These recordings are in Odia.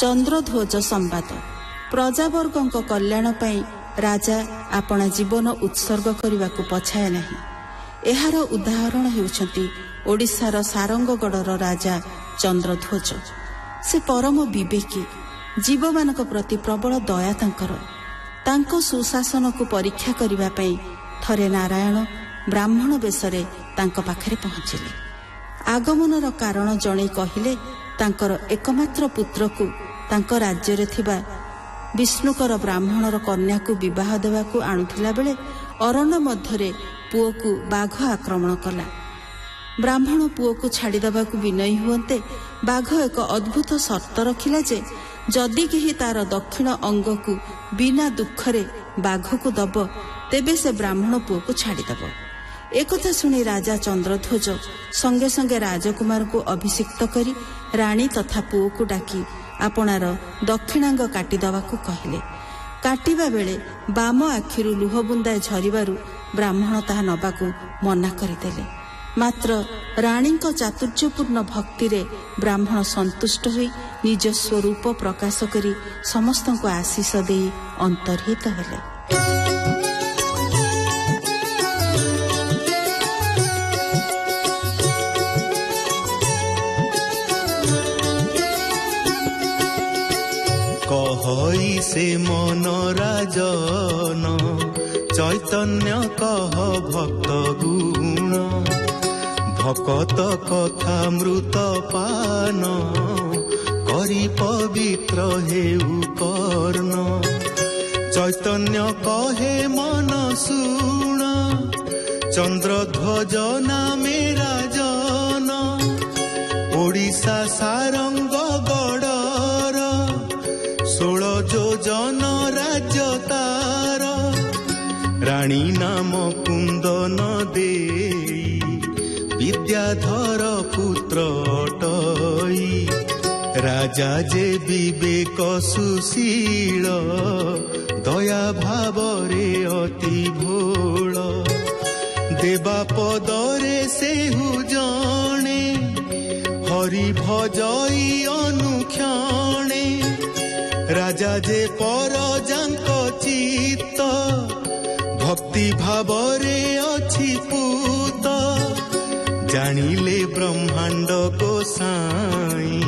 ଚନ୍ଦ୍ରଧ୍ୱଜ ସମ୍ବାଦ। ପ୍ରଜାବର୍ଗଙ୍କ କଲ୍ୟାଣ ପାଇଁ ରାଜା ଆପଣା ଜୀବନ ଉତ୍ସର୍ଗ କରିବାକୁ ପଛାଏ ନାହିଁ। ଏହାର ଉଦାହରଣ ହେଉଛନ୍ତି ଓଡ଼ିଶାର ସାରଙ୍ଗଗଡ଼ର ରାଜା ଚନ୍ଦ୍ରଧ୍ୱଜ। ସେ ପରମ ବିବେକୀ, ଜୀବମାନଙ୍କ ପ୍ରତି ପ୍ରବଳ ଦୟା ତାଙ୍କର। ତାଙ୍କ ସୁଶାସନକୁ ପରୀକ୍ଷା କରିବା ପାଇଁ ଥରେ ନାରାୟଣ ବ୍ରାହ୍ମଣ ବେଶରେ ତାଙ୍କ ପାଖରେ ପହଞ୍ଚିଲେ। ଆଗମନର କାରଣ ଜଣେଇ କହିଲେ ତାଙ୍କର ଏକମାତ୍ର ପୁତ୍ରକୁ ତାଙ୍କ ରାଜ୍ୟରେ ଥିବା ବିଷ୍ଣୁକର ବ୍ରାହ୍ମଣର କନ୍ୟାକୁ ବିବାହ ଦେବାକୁ ଆଣୁଥିଲା ବେଳେ ଅରଣ୍ୟ ମଧ୍ୟରେ ପୁଅକୁ ବାଘ ଆକ୍ରମଣ କଲା। ବ୍ରାହ୍ମଣ ପୁଅକୁ ଛାଡ଼ିଦେବାକୁ ବିନୟୀ ହୁଅନ୍ତେ ବାଘ ଏକ ଅଦ୍ଭୁତ ସର୍ତ୍ତ ରଖିଲା ଯେ ଯଦି କେହି ତାର ଦକ୍ଷିଣ ଅଙ୍ଗକୁ ବିନା ଦୁଃଖରେ ବାଘକୁ ଦବ ତେବେ ସେ ବ୍ରାହ୍ମଣ ପୁଅକୁ ଛାଡ଼ିଦେବ। ଏକଥା ଶୁଣି ରାଜା ଚନ୍ଦ୍ରଧ୍ୱଜ ସଙ୍ଗେ ସଙ୍ଗେ ରାଜକୁମାରକୁ ଅଭିଷିକ୍ତ କରି ରାଣୀ ତଥା ପୁଅକୁ ଡାକି ଆପଣାର ଦକ୍ଷିଣାଙ୍ଗ କାଟିଦେବାକୁ କହିଲେ। କାଟିବା ବେଳେ ବାମ ଆଖିରୁ ଲୁହ ବୁନ୍ଦାଏ ଝରିବାରୁ ବ୍ରାହ୍ମଣ ତାହା ନେବାକୁ ମନା କରିଦେଲେ। ମାତ୍ର ରାଣୀଙ୍କ ଚାତୁର୍ଯ୍ୟପୂର୍ଣ୍ଣ ଭକ୍ତିରେ ବ୍ରାହ୍ମଣ ସନ୍ତୁଷ୍ଟ ହୋଇ ନିଜ ସ୍ୱରୂପ ପ୍ରକାଶ କରି ସମସ୍ତଙ୍କୁ ଆଶୀଷ ଦେଇ ଅନ୍ତର୍ହିତ ହେଲେ। କହଇ ସେ ମନ ରାଜନ ଚୈତନ୍ୟ କହ ଭକ୍ତ ଗୁଣ ଭକତ କଥା ମୃତ ପାନ କରି ପବିତ୍ର ହେଉ କର୍ଣ୍ଣ ଚୈତନ୍ୟ କହେ ମନ ଶୁଣ ଚନ୍ଦ୍ରଧ୍ୱଜ ନାମେ ରାଜନ ଓଡ଼ିଶା ସାରଙ୍ଗଗଡ଼ର 16 ଯୋଜନ ରାଜ୍ୟ ତାର ରାଣୀ ନାମ କୁନ୍ଦନ ଦେଇ ବିଦ୍ୟାଧର ପୁତ୍ର ଅଟଇ ରାଜା ଯେ ବିବେକ ସୁଶୀଳ ଦୟା ଭାବରେ ଅତି ଭୋଳ ଦେବା ପଦରେ ସେହୁ ଜଣେ ହରି ଭଜଇ ଅନୁକ୍ଷଣେ ରାଜା ଯେ ପରଜାଙ୍କ ଚିତ୍ତ ଭକ୍ତି ଭାବରେ ଅଛି ପୂତ ଜାଣିଲେ ବ୍ରହ୍ମାଣ୍ଡ ଗୋସାଇଁ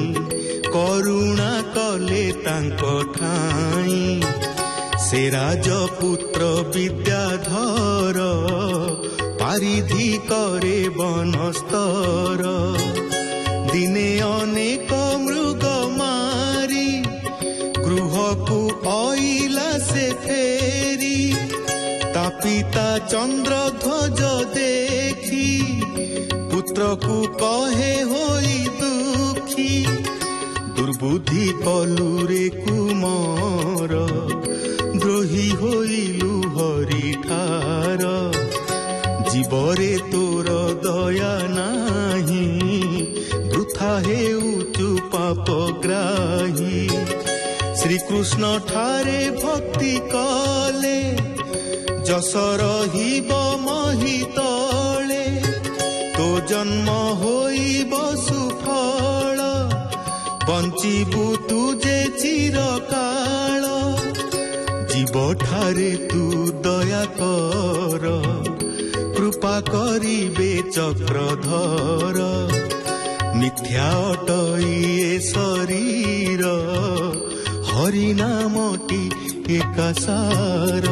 କରୁଣା କଲେ ତାଙ୍କ ଠାଇଁ ସେ ରାଜପୁତ୍ର ବିଦ୍ୟାଧର ପାରିଧି କରେ ବନସ୍ତର ଦିନେ ଅନେକ ମୃଗ ମାରି ଗୃହକୁ ଅଇଲା ସେ ଫେରି ତା ପିତା ଚନ୍ଦ୍ରଧ୍ୱଜ ଦେଖି ପୁତ୍ରକୁ କହେ ହୋଇ ଦୁଃଖୀ ଦୁର୍ବୁଦ୍ଧି କଲୁରେ କୁମର ଦ୍ରୋହୀ ହୋଇଲୁ ହରିଠାର ଜୀବରେ ତୋର ଦୟା ନାହିଁ ବୃଥା ହେଉଛୁ ପାପଗ୍ରାହୀ ଶ୍ରୀକୃଷ୍ଣ ଠାରେ ଭକ୍ତି କଲେ ଯଶ ରହିବ ମହିତଳେ ତୋ ଜନ୍ମ ହୋଇବ ସୁଫଳ ବଞ୍ଚିବୁ ତୁଜେ ଚିରକାଳ ଜୀବଠାରେ ତୁ ଦୟା କର କୃପା କରିବେ ଚକ୍ରଧର ମିଥ୍ୟା ଅଟଇ ଏ ଶରୀର ହରି ନାମଟି ଏକା ସାର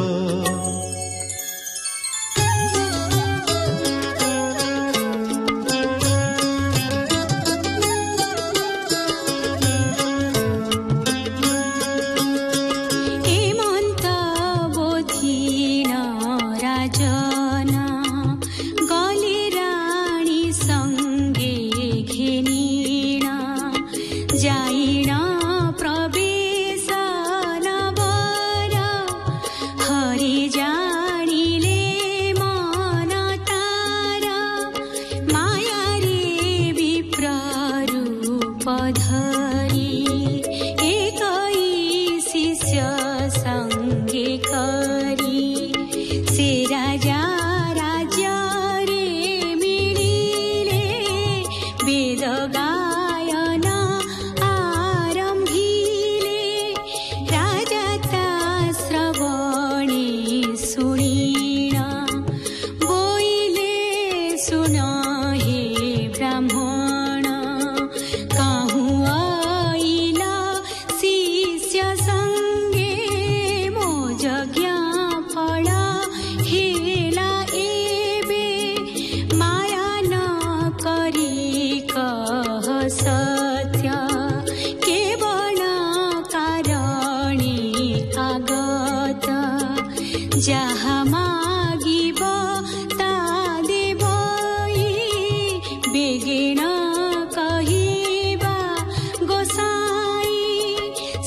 वेद गायन आरंभिले ସତ୍ୟ କେବଳ କାରଣୀ ଆଗତ ଯାହା ମାଗିବ ତା ଦେବଇ ବେଗେଣ କହିବା ଗୋସାଇ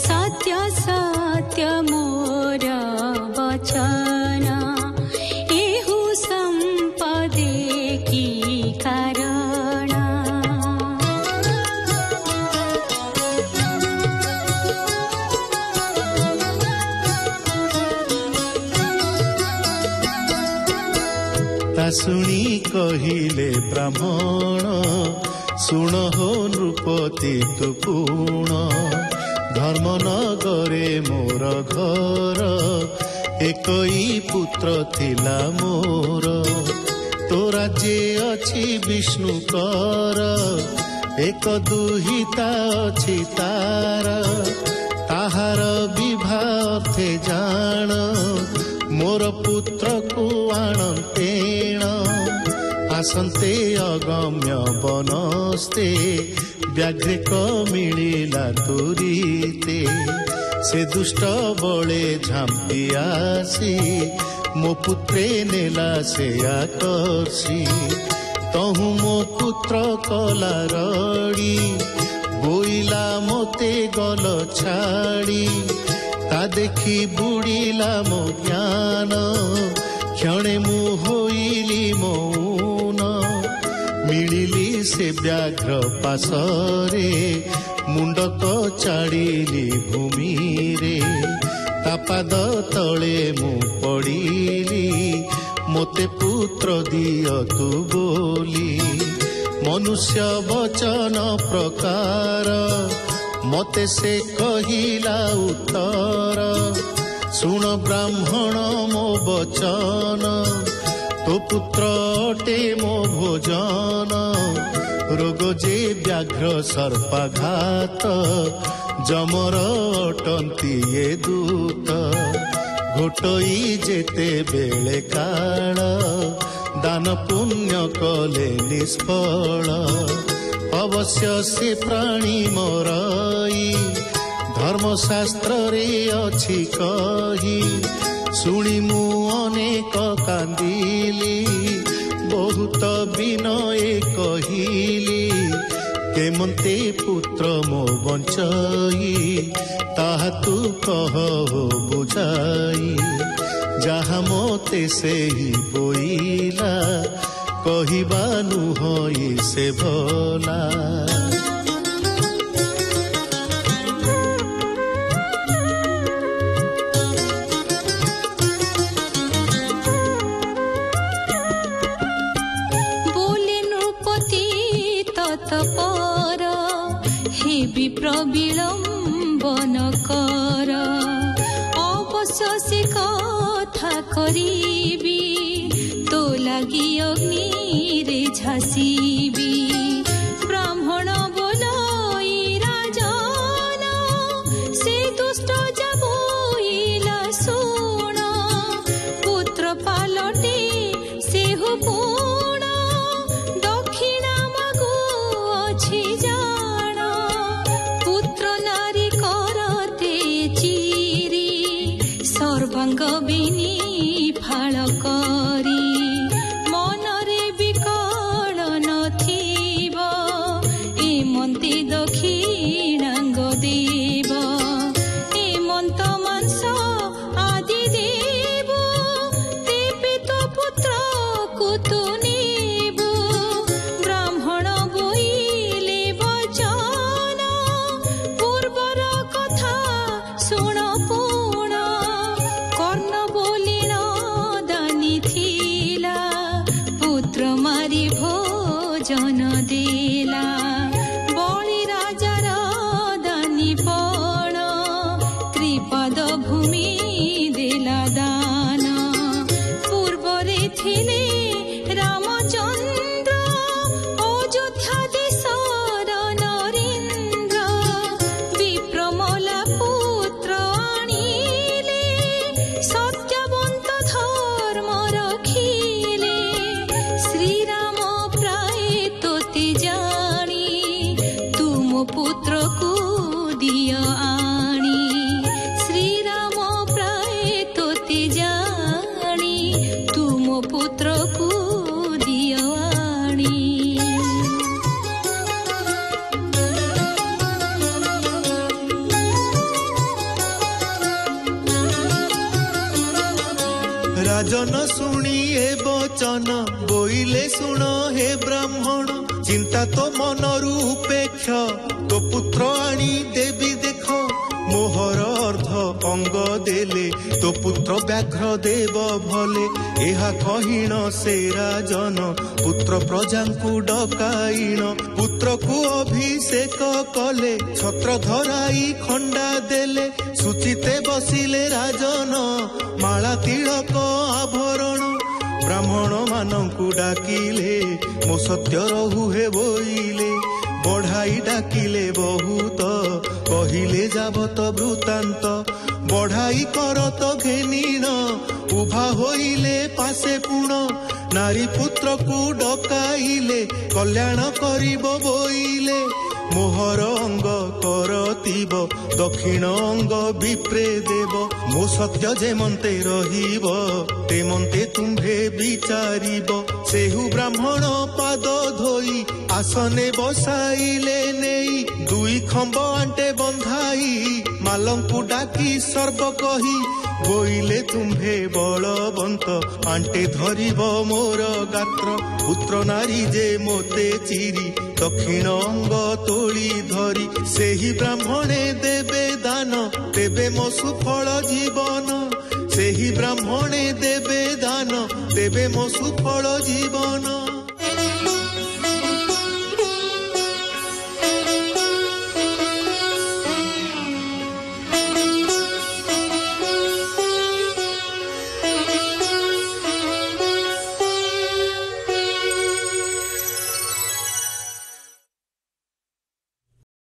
ସତ୍ୟ ସତ୍ୟ ମୋର ବଚନ ଏହୁ ସମ୍ପଦେ କି କାରଣ ତା ଶୁଣି କହିଲେ ବ୍ରାହ୍ମଣ ଶୁଣ ହୋ ନୃପତି ତୁ ପୁଣ ଧର୍ମ ନଗରେ ମୋର ଘର ଏକଇ ପୁତ୍ର ଥିଲା ମୋର ତୋ ରାଜ୍ୟ ଅଛି ବିଷ୍ଣୁଙ୍କର ଏକ ଦୁହିତା ଅଛି ତାର ତାହାର ବିବାହ ଅର୍ଥେ ଜାଣ ମୋର ପୁତ୍ରକୁ ଆଣନ୍ତେଣ ଆସନ୍ତେ ଅଗମ୍ୟ ବନସ୍ତେ ବ୍ୟାଘ୍ରିକ ମିଳିଲା ତୁରିତେ ସେ ଦୁଷ୍ଟ ବଳେ ଝାମ୍ପି ଆସି ମୋ ପୁତ୍ରେ ନେଲା ସେ ଆକର୍ଷି ତହୁଁ ମୋ ପୁତ୍ର କଲା ରଡ଼ି ବୋଇଲା ମୋତେ ଗଲ ଛାଡ଼ି ତା ଦେଖି ବୁଡ଼ିଲା ମୋ ଜ୍ଞାନ କ୍ଷଣେ ମୁଁ ହୋଇଲି ମୌନ ମିଳିଲି ସେ ବ୍ୟାଘ୍ର ପାଶରେ ମୁଣ୍ଡକ ଚାଡ଼ିଲି ଭୂମିରେ ତା ପାଦ ତଳେ ମୁଁ ପଡ଼ିଲି ମୋତେ ପୁତ୍ର ଦିଅ ତୁ ବୋଲି ମନୁଷ୍ୟ ବଚନ ପ୍ରକାର ମୋତେ ସେ କହିଲା ଉତ୍ତର ଶୁଣ ବ୍ରାହ୍ମଣ ମୋ ବଚନ ତୋ ପୁତ୍ର ଅଟେ ମୋ ଭୋଜନ ରୋଗ ଯେ ବ୍ୟାଘ୍ର ସର୍ପାଘାତ ଯମର ଅଟନ୍ତି ଏ ଦୂତ ଘୋଟଇ ଯେତେବେଳେ କାଳ ଦାନ ପୁଣ୍ୟ କଲେ ନିଷ୍ଫଳ ଅବଶ୍ୟ ସେ ପ୍ରାଣୀ ମରଇ ଧର୍ମଶାସ୍ତ୍ରରେ ଅଛି କହି ଶୁଣି ମୁଁ ଅନେକ କାନ୍ଦିଲି ବହୁତ ବିନୟେ କହିଲି କେମନ୍ତେ ପୁତ୍ର ମୋ ବଞ୍ଚଇ ତାହା ତୁ କହ ବୁଝାଇ ଯାହା ମୋତେ ସେହି ବୋଇଲା କହିବା ନୁହଁ ସେ ଭଲା ତପର হে বিপ্র বিলম্বন কর অবশ্য সে কথা করিবি তো লাগি অগ্নিরে ঝাসিবি ব্রাহ্মণ বলই রাজন সে দুষ্ট যাবইলা শুণ পুত্র পালটে সে হুপুণ দক্ষিণা মাগু অছি জাণ পুত্র নারী করতে চিরি সর্বাঙ্গ বিনি ফাଳ କରି ମନରେ ବିକଳ ନଥିଲା राजन शुणी ए वचन बोइले शुण हे ब्राह्मण चिंता तो मनरु उपेक्ष तो पुत्र आनी देवी देख मोहर अर्थ अंग देले तो पुत्र व्याघ्र देव भले एहा कहिण से राजन पुत्र प्रजांकु डकाइण पुत्र को अभिषेक कले छत्र धराई खंडा देले सुचिते बसिले राजन माला तिलक आभरण ब्राह्मण मानंकु डाकिले मो सत्य रहु हे बोइले बढ़ाई डाकिले बहुत कहिले जाबत वृत्तांत बढ़ाई करत घेनिण उभा होइले पासे पुण नारी पुत्र को डकाइले कल्याण करिब बोइले मोहर अंग करतीब दक्षिण अंग विप्रे देव मो सत्य जे मन्ते रहिब ते मन्ते तुम्भे विचारिब सेहु ब्राह्मण पाद धोई आसने बसाइले नेई दुई खंब आंटे बंधाई मालंकु डाकी सर्व कही बोइले तुम्भे बलवंत आंटे धरिब मोर गात्र पुत्र नारी जे मोते चिरी दक्षिण अंग तोली धरी सेही ब्राह्मणे देवे दान देवे मो सुफल जीवन सेही ब्राह्मणे देवे दान देवे मो सुफल जीवन।